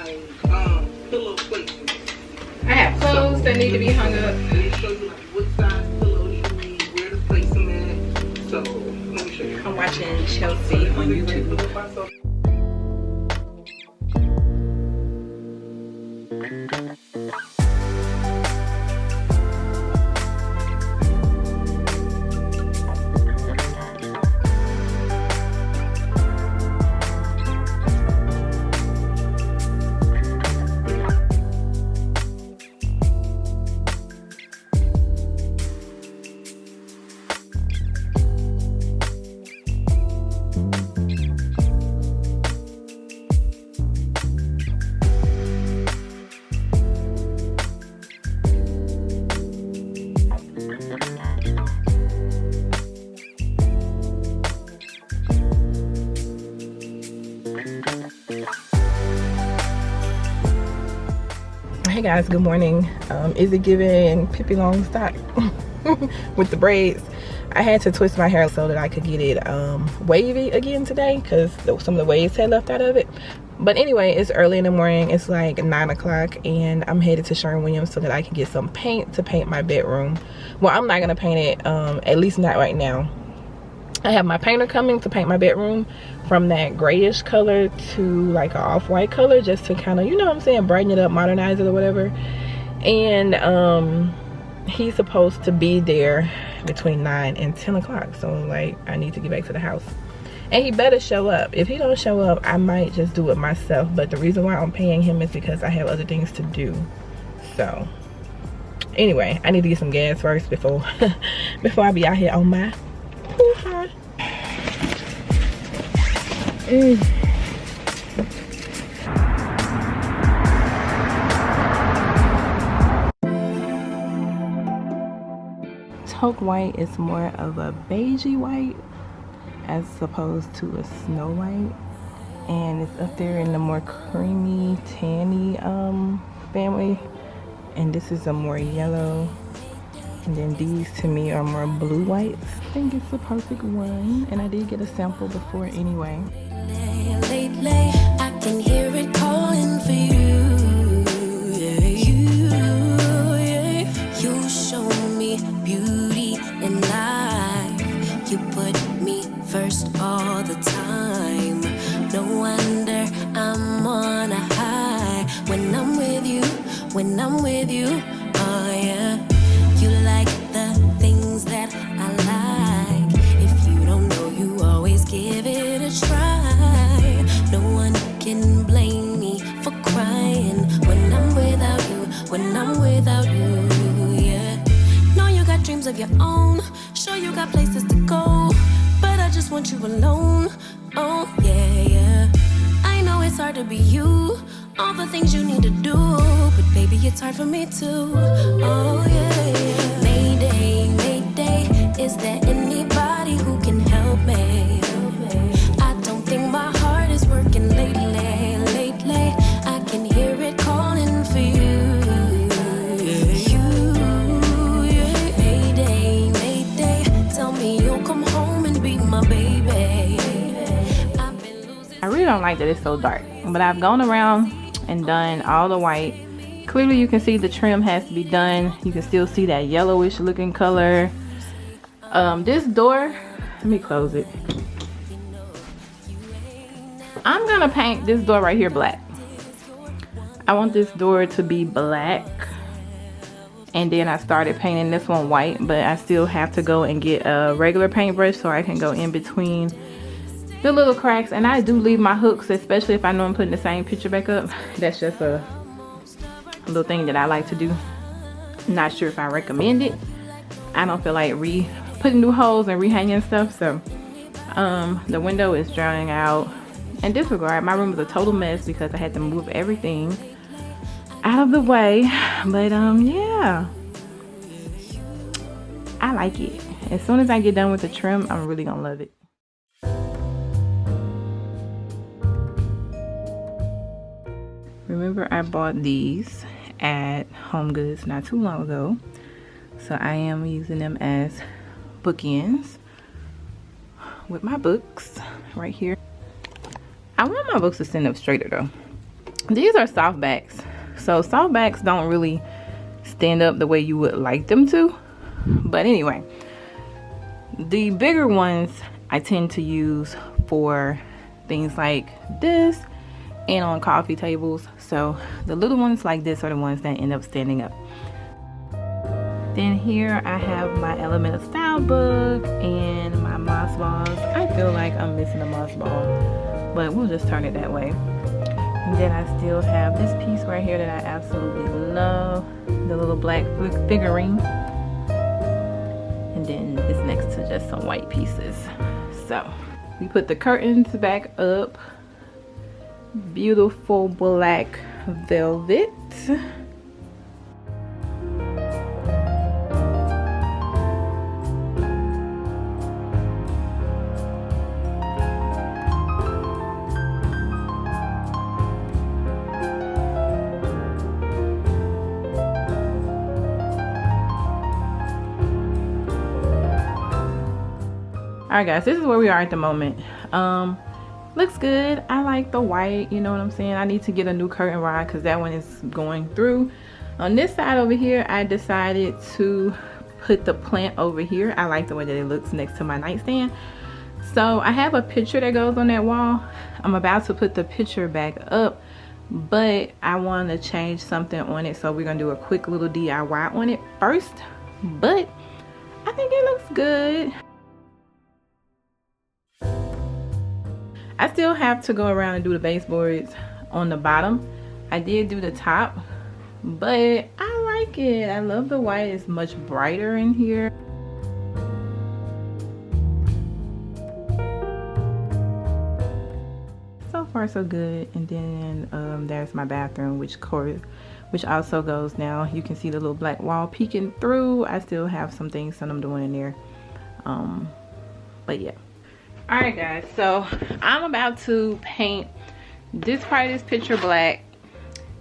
like pillow placement. I have clothes that need to be hung up. They show you like what size pillows you need, where to place them at. So let me show you. I'm watching Chelsea on YouTube. Hey guys, good morning. Is it giving Pippi Longstock with the braids? I had to twist my hair so that I could get it wavy again today because some of the waves had left out of it. But anyway, it's early in the morning. It's like 9 o'clock and I'm headed to Sherwin-Williams so that I can get some paint to paint my bedroom. Well, I'm not gonna paint it, at least not right now. I have my painter coming to paint my bedroom from that grayish color to like an off-white color, just to kind of, you know what I'm saying, brighten it up, modernize it or whatever. And he's supposed to be there between 9 and 10 o'clock, so like I need to get back to the house and he better show up. If he don't show up, I might just do it myself, but the reason why I'm paying him is because I have other things to do. So anyway, I need to get some gas first before I be out here on my hoo-ha. Taupe white is more of a beigey white as opposed to a snow white, and it's up there in the more creamy tanny family, and this is a more yellow, and then these to me are more blue whites. I think it's the perfect one, and I did get a sample before anyway. Lately, I can hear it calling for you. You show me beauty and life. You put me first all the time. No wonder I'm on a high when I'm with you. When I'm with you, oh yeah. You like the things that I like. If you don't know, you always give it a try. No one can blame me for crying when I'm without you, when I'm without you, yeah. Know you got dreams of your own, sure you got places to go, but I just want you alone, oh yeah, yeah. I know it's hard to be you, all the things you need to do, but baby it's hard for me too, oh yeah, yeah. Mayday, Mayday, is there anybody who can help me? I don't think my heart is working lately, lately. I can hear it calling for you. Mayday, Mayday, tell me you'll come home and be my baby. I really don't like that it's so dark, but I've gone around and done all the white. Clearly you can see the trim has to be done. You can still see that yellowish looking color. This door, let me close it. I'm gonna paint this door right here black. I want this door to be black, and then I started painting this one white, but I still have to go and get a regular paintbrush so I can go in between the little cracks. And I do leave my hooks, especially if I know I'm putting the same picture back up. That's just a little thing that I like to do. Not sure if I recommend it. I don't feel like putting new holes and rehanging stuff. So the window is drying out. In this regard, my room is a total mess because I had to move everything out of the way. But yeah, I like it. As soon as I get done with the trim, I'm really gonna love it. Remember, I bought these at Home Goods not too long ago, so I am using them as bookends with my books right here. I want my books to stand up straighter though, These are soft backs. So soft backs don't really stand up the way you would like them to. But anyway, the bigger ones I tend to use for things like this and on coffee tables. So the little ones like this are the ones that end up standing up. Then here I have my Element of Style book and my moss balls. I feel like I'm missing a moss ball, but we'll just turn it that way. And then I still have this piece right here that I absolutely love, the little black figurine. And then it's next to just some white pieces. So we put the curtains back up. Beautiful black velvet. Alright guys, this is where we are at the moment. Looks good. I like the white, you know what I'm saying? I need to get a new curtain rod because that one is going through. On this side over here, I decided to put the plant over here. I like the way that it looks next to my nightstand. So I have a picture that goes on that wall. I'm about to put the picture back up, but I want to change something on it. So we're going to do a quick little DIY on it first. But I think it looks good. I still have to go around and do the baseboards on the bottom. I did do the top, but I like it. I love the white. It's much brighter in here. So far so good. And then there's my bathroom, which also goes now. You can see the little black wall peeking through. I still have some things that I'm doing in there. But yeah. Alright guys, so I'm about to paint this part of this picture black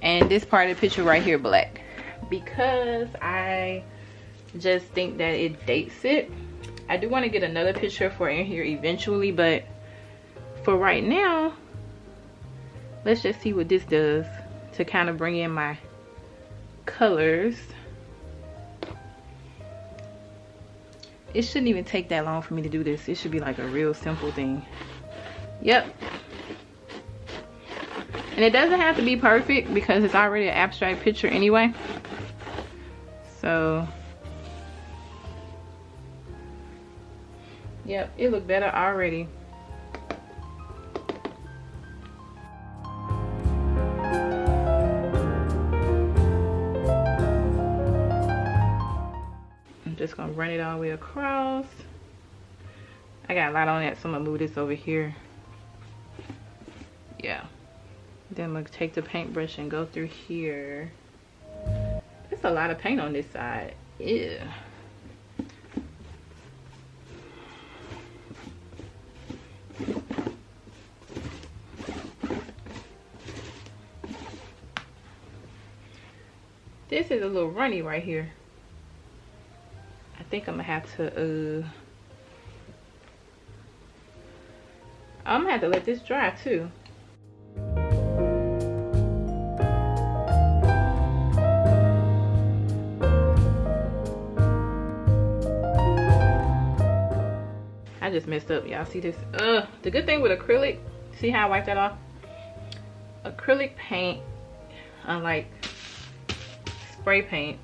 and this part of the picture right here black, because I just think that it dates it. I do want to get another picture for in here eventually, but for right now, let's just see what this does to kind of bring in my colors. It shouldn't even take that long for me to do this. It should be like a real simple thing. Yep. And it doesn't have to be perfect because it's already an abstract picture anyway. So, yep, it looked better already. Just gonna run it all the way across. I got a lot on that, so I'm gonna move this over here. Yeah. Then I'm gonna take the paintbrush and go through here. There's a lot of paint on this side. Ew. This is a little runny right here. I think I'm gonna have to I'm gonna have to let this dry too. I just messed up, y'all see this? The good thing with acrylic, see how I wiped that off? Acrylic paint, unlike spray paint,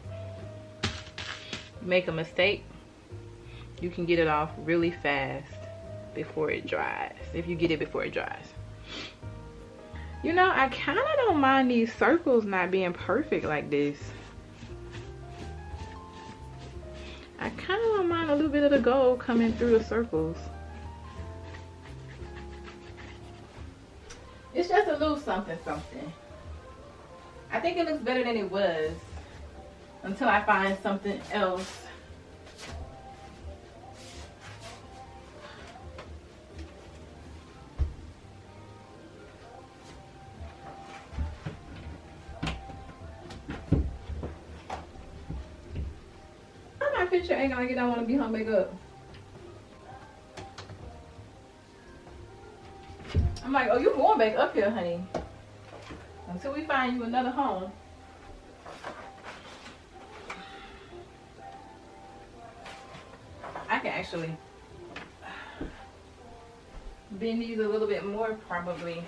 make a mistake, you can get it off really fast before it dries, if you get it before it dries. You know, I kind of don't mind these circles not being perfect like this. I kind of don't mind a little bit of the gold coming through the circles. It's just a little something something. I think it looks better than it was until I find something else. My picture ain't gonna get, I want to be home back up. I'm like, oh, you going back up here, honey. until we find you another home. I can actually bend these a little bit more probably.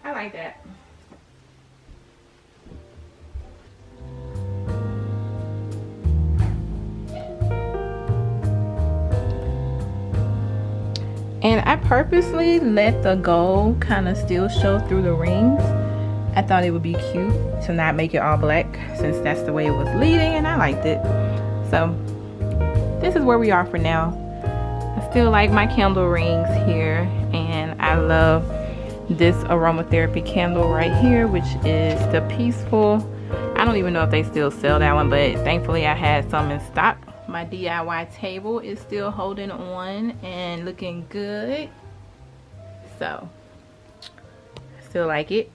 I like that. And I purposely let the gold kind of still show through the rings. I thought it would be cute to not make it all black, since that's the way it was leading, and I liked it. So this is where we are for now. I still like my candle rings here, and I love this aromatherapy candle right here, which is the Peaceful. I don't even know if they still sell that one, but thankfully I had some in stock. My DIY table is still holding on and looking good, so I still like it.